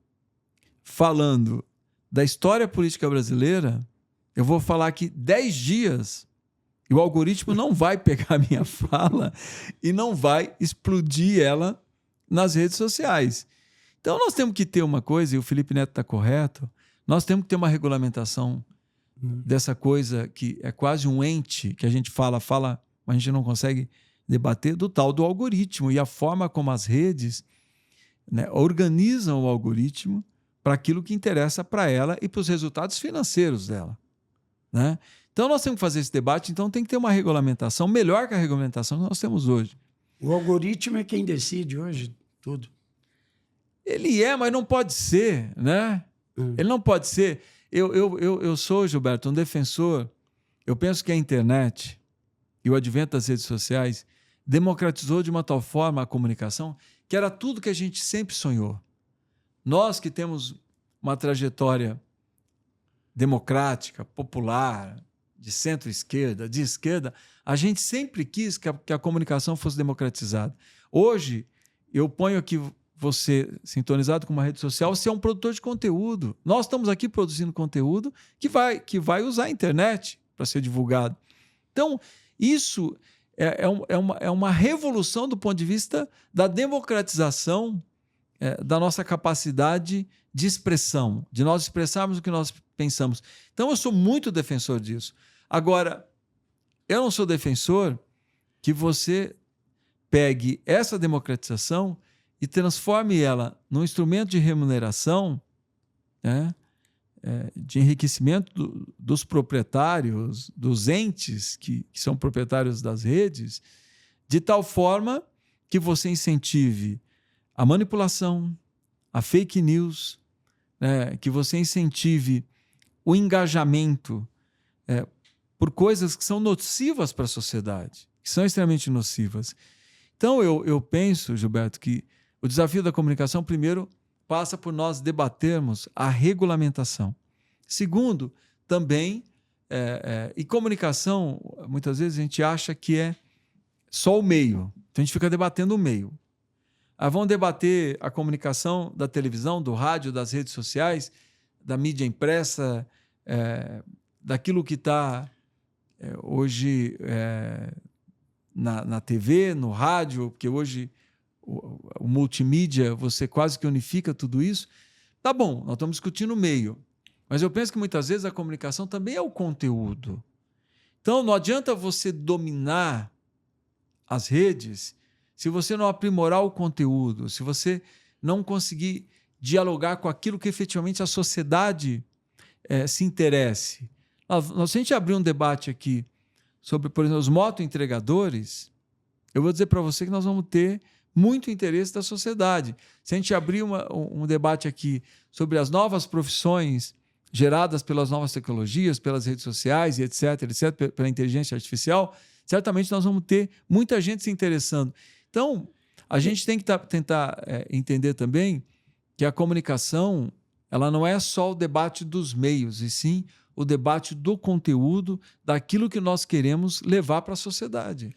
falando da história política brasileira, eu vou falar aqui 10 dias e o algoritmo não vai pegar a minha fala e não vai explodir ela nas redes sociais. Então nós temos que ter uma coisa, e o Felipe Neto está correto, nós temos que ter uma regulamentação dessa coisa que é quase um ente que a gente fala, mas a gente não consegue debater, do tal do algoritmo e a forma como as redes, né, organizam o algoritmo para aquilo que interessa para ela e para os resultados financeiros dela, né? Então nós temos que fazer esse debate, então tem que ter uma regulamentação melhor que a regulamentação que nós temos hoje. O algoritmo é quem decide hoje tudo. Ele mas não pode ser, né? Ele não pode ser. Eu sou, Gilberto, um defensor. Eu penso que a internet e o advento das redes sociais democratizou de uma tal forma a comunicação que era tudo que a gente sempre sonhou. Nós que temos uma trajetória democrática, popular, de centro-esquerda, de esquerda, a gente sempre quis que a comunicação fosse democratizada. Hoje, eu ponho aqui você sintonizado com uma rede social, você é um produtor de conteúdo. Nós estamos aqui produzindo conteúdo que vai usar a internet para ser divulgado. Então, isso é uma revolução do ponto de vista da democratização da nossa capacidade de expressão, de nós expressarmos o que nós pensamos. Então, eu sou muito defensor disso. Agora, eu não sou defensor que você pegue essa democratização e transforme ela num instrumento de remuneração, né, de enriquecimento dos proprietários, dos entes que são proprietários das redes, de tal forma que você incentive a manipulação, a fake news, né, que você incentive o engajamento por coisas que são nocivas para a sociedade, que são extremamente nocivas. Então, eu penso, Gilberto, que o desafio da comunicação, primeiro, passa por nós debatermos a regulamentação. Segundo, também, e comunicação, muitas vezes a gente acha que é só o meio. Então, a gente fica debatendo o meio. Vamos debater a comunicação da televisão, do rádio, das redes sociais, da mídia impressa, daquilo que está hoje na TV, no rádio, porque hoje o multimídia, você quase que unifica tudo isso. Tá bom, nós estamos discutindo o meio, mas eu penso que muitas vezes a comunicação também é o conteúdo. Então, não adianta você dominar as redes se você não aprimorar o conteúdo, se você não conseguir dialogar com aquilo que efetivamente a sociedade se interesse. Se a gente abrir um debate aqui sobre, por exemplo, os motoentregadores, eu vou dizer para você que nós vamos ter muito interesse da sociedade. Se a gente abrir um debate aqui sobre as novas profissões geradas pelas novas tecnologias, pelas redes sociais, e etc., pela inteligência artificial, certamente nós vamos ter muita gente se interessando. Então, a gente tem que tentar entender também que a comunicação ela não é só o debate dos meios, e sim o debate do conteúdo, daquilo que nós queremos levar para a sociedade.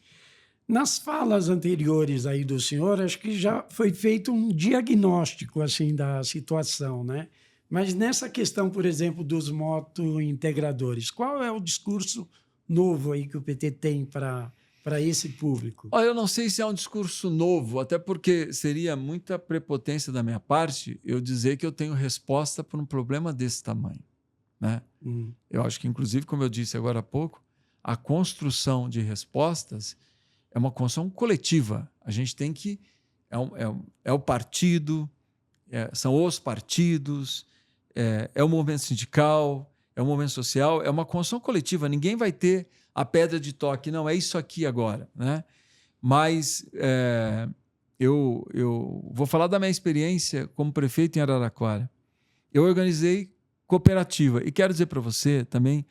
Nas falas anteriores aí do senhor, acho que já foi feito um diagnóstico assim da situação, né? Mas nessa questão, por exemplo, dos motointegradores, qual é o discurso novo aí que o PT tem para esse público? Olha, eu não sei se é um discurso novo, até porque seria muita prepotência da minha parte eu dizer que eu tenho resposta para um problema desse tamanho, né? Eu acho que, inclusive, como eu disse agora há pouco, a construção de respostas é uma construção coletiva. A gente tem que... É o partido, são os partidos, é o movimento sindical, é o movimento social, é uma construção coletiva. Ninguém vai ter a pedra de toque, não, é isso aqui agora, né? Mas eu vou falar da minha experiência como prefeito em Araraquara. Eu organizei cooperativa e quero dizer para você também,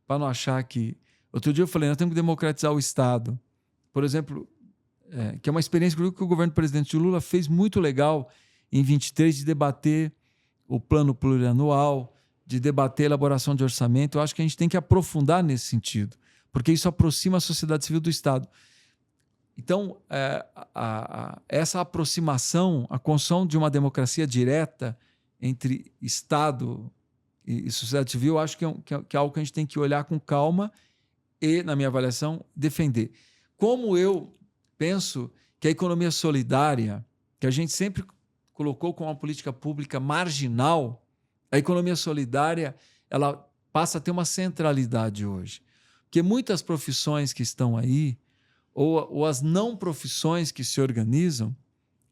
para não achar que... Outro dia eu falei, nós temos que democratizar o Estado. Por exemplo, que é uma experiência que o governo do presidente Lula fez muito legal em 23 de debater o plano plurianual, de debater a elaboração de orçamento. Eu acho que a gente tem que aprofundar nesse sentido, porque isso aproxima a sociedade civil do Estado. Então, essa aproximação, a construção de uma democracia direta entre Estado e sociedade civil, eu acho que é algo que a gente tem que olhar com calma e, na minha avaliação, defender. Como eu penso que a economia solidária, que a gente sempre colocou como uma política pública marginal, a economia solidária ela passa a ter uma centralidade hoje. Porque muitas profissões que estão aí, ou as não profissões que se organizam,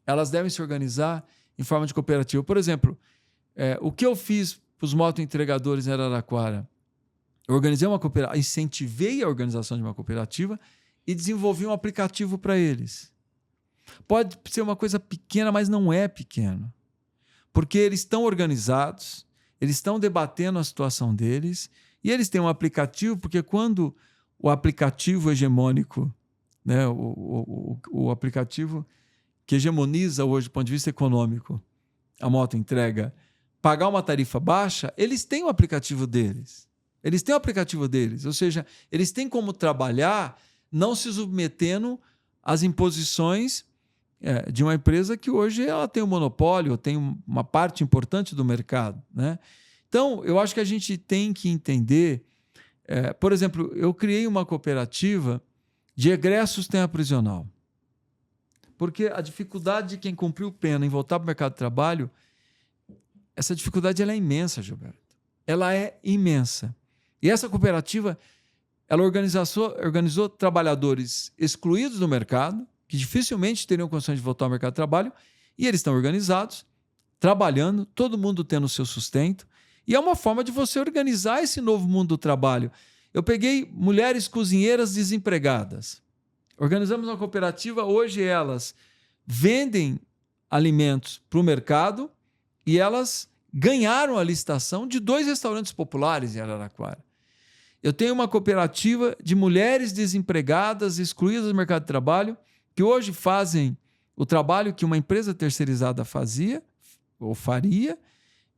elas devem se organizar em forma de cooperativa. Por exemplo, o que eu fiz para os motoentregadores em Araraquara? Eu organizei uma cooperativa, incentivei a organização de uma cooperativa e desenvolvi um aplicativo para eles. Pode ser uma coisa pequena, mas não é pequeno. Porque eles estão organizados, eles estão debatendo a situação deles e eles têm um aplicativo, porque quando o aplicativo hegemônico, né, o aplicativo que hegemoniza hoje do ponto de vista econômico a moto entrega, pagar uma tarifa baixa, eles têm o aplicativo deles. Eles têm o aplicativo deles, ou seja, eles têm como trabalhar não se submetendo às imposições de uma empresa que hoje ela tem um monopólio, tem uma parte importante do mercado, né? Então, eu acho que a gente tem que entender... por exemplo, eu criei uma cooperativa de egressos tempo prisional. Porque a dificuldade de quem cumpriu pena em voltar para o mercado de trabalho, essa dificuldade ela é imensa, Gilberto. Ela é imensa. E essa cooperativa, ela organizou trabalhadores excluídos do mercado, que dificilmente teriam condições de voltar ao mercado de trabalho, e eles estão organizados, trabalhando, todo mundo tendo o seu sustento, e é uma forma de você organizar esse novo mundo do trabalho. Eu peguei mulheres cozinheiras desempregadas, organizamos uma cooperativa, hoje elas vendem alimentos para o mercado e elas ganharam a licitação de 2 restaurantes populares em Araraquara. Eu tenho uma cooperativa de mulheres desempregadas, excluídas do mercado de trabalho, que hoje fazem o trabalho que uma empresa terceirizada fazia, ou faria,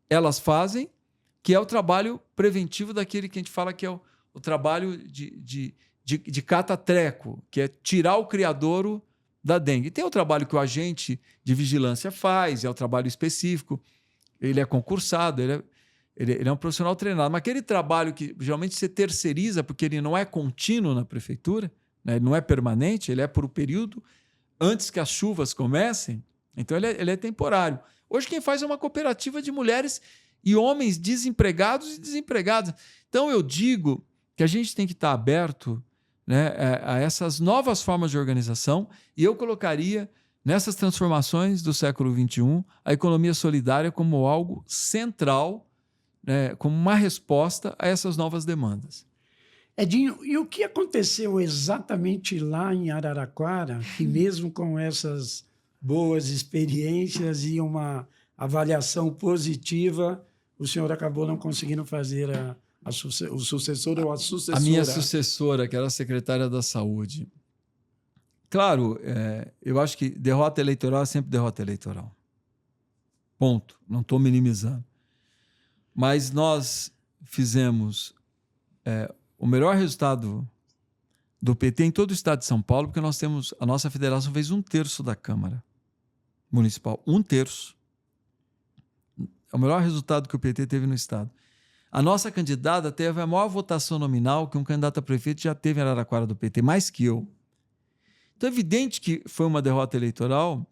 elas fazem, que é o trabalho preventivo daquele que a gente fala que é o trabalho de cata-treco, que é tirar o criadouro da dengue. Tem o trabalho que o agente de vigilância faz, é o trabalho específico, ele é concursado, ele é um profissional treinado, mas aquele trabalho que geralmente você terceiriza, porque ele não é contínuo na prefeitura, né? Ele não é permanente, ele é por um período antes que as chuvas comecem, então ele é temporário. Hoje quem faz é uma cooperativa de mulheres e homens desempregados e desempregadas. Então eu digo que a gente tem que estar aberto, né, a essas novas formas de organização, e eu colocaria nessas transformações do século XXI a economia solidária como algo central, né, como uma resposta a essas novas demandas. Edinho, e o que aconteceu exatamente lá em Araraquara, que mesmo com essas boas experiências e uma avaliação positiva, o senhor acabou não conseguindo fazer o sucessor ou a sucessora. A minha sucessora, que era a secretária da Saúde. Claro, eu acho que derrota eleitoral é sempre derrota eleitoral. Ponto. Não estou minimizando. Mas nós fizemos o melhor resultado do PT em todo o estado de São Paulo, porque a nossa federação fez 1/3 da Câmara Municipal. 1/3. É o melhor resultado que o PT teve no estado. A nossa candidata teve a maior votação nominal que um candidato a prefeito já teve em Araraquara do PT, mais que eu. Então é evidente que foi uma derrota eleitoral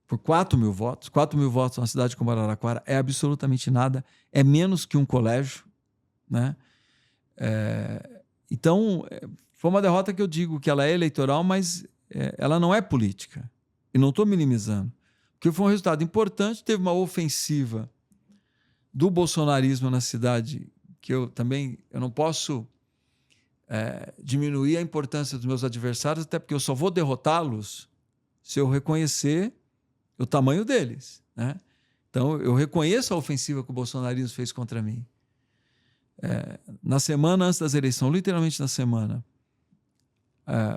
por 4.000 votos. 4.000 votos numa cidade como Araraquara é absolutamente nada, é menos que um colégio, né? Então, foi uma derrota que eu digo que ela é eleitoral, mas ela não é política. E não estou minimizando. Porque foi um resultado importante, teve uma ofensiva do bolsonarismo na cidade, que eu não posso diminuir a importância dos meus adversários, até porque eu só vou derrotá-los se eu reconhecer o tamanho deles, né? Então, eu reconheço a ofensiva que o bolsonarismo fez contra mim. Na semana antes das eleições, literalmente na semana,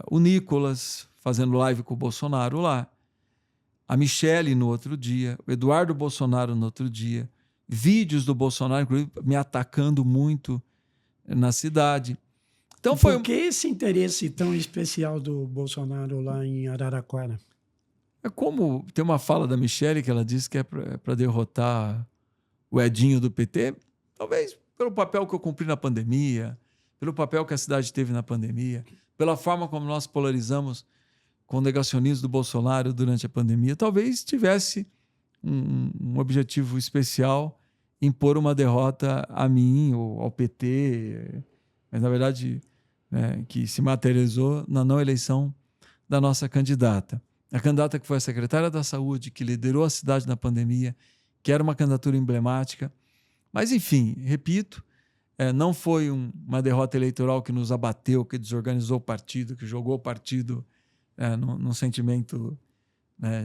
o Nicolas fazendo live com o Bolsonaro lá, a Michele no outro dia, o Eduardo Bolsonaro no outro dia, vídeos do Bolsonaro, inclusive, me atacando muito na cidade. Então Por que esse interesse tão especial do Bolsonaro lá em Araraquara? É como tem uma fala da Michele que ela disse que é para derrotar o Edinho do PT, talvez pelo papel que eu cumpri na pandemia, pelo papel que a cidade teve na pandemia, pela forma como nós polarizamos com o negacionismo do Bolsonaro durante a pandemia, talvez tivesse um objetivo especial impor uma derrota a mim ou ao PT, mas na verdade que se materializou na não eleição da nossa candidata. A candidata que foi a secretária da Saúde, que liderou a cidade na pandemia, que era uma candidatura emblemática. Mas, enfim, repito, não foi uma derrota eleitoral que nos abateu, que desorganizou o partido, que jogou o partido num sentimento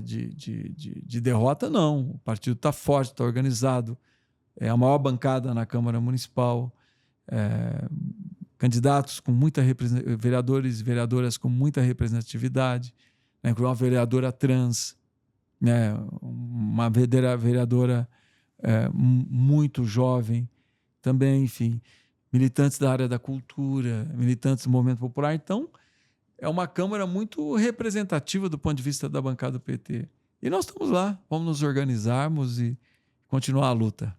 de derrota, não. O partido está forte, está organizado, é a maior bancada na Câmara Municipal, candidatos com muita vereadores e vereadoras com muita representatividade, incluindo uma vereadora trans, uma vereadora muito jovem, também, enfim, militantes da área da cultura, militantes do movimento popular. Então, é uma Câmara muito representativa do ponto de vista da bancada do PT. E nós estamos lá, vamos nos organizarmos e continuar a luta.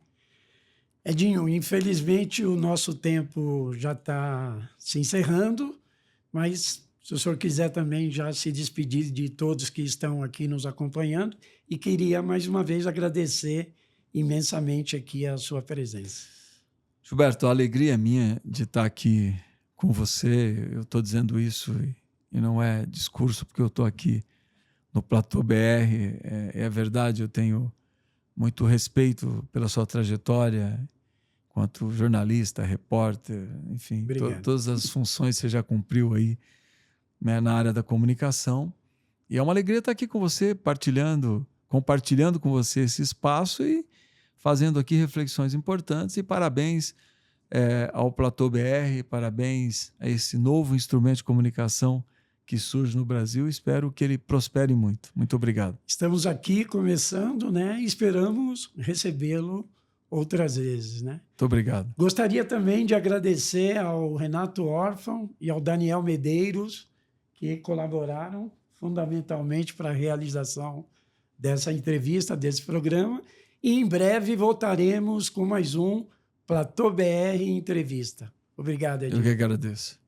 Edinho, infelizmente o nosso tempo já está se encerrando, mas se o senhor quiser também já se despedir de todos que estão aqui nos acompanhando, e queria mais uma vez agradecer imensamente aqui a sua presença. Gilberto, a alegria é minha de estar aqui com você. Eu estou dizendo isso e não é discurso, porque eu estou aqui no Platô BR. É verdade, eu tenho muito respeito pela sua trajetória enquanto jornalista, repórter, enfim, todas as funções que você já cumpriu aí, né, na área da comunicação. E é uma alegria estar aqui com você, compartilhando com você esse espaço e fazendo aqui reflexões importantes. E parabéns ao Platô BR, parabéns a esse novo instrumento de comunicação que surge no Brasil. Espero que ele prospere muito. Muito obrigado. Estamos aqui começando, né? E esperamos recebê-lo outras vezes, né? Muito obrigado. Gostaria também de agradecer ao Renato Orfan e ao Daniel Medeiros, que colaboraram fundamentalmente para a realização dessa entrevista, desse programa. E em breve voltaremos com mais um Platô BR Entrevista. Obrigado, Edinho. Eu que agradeço.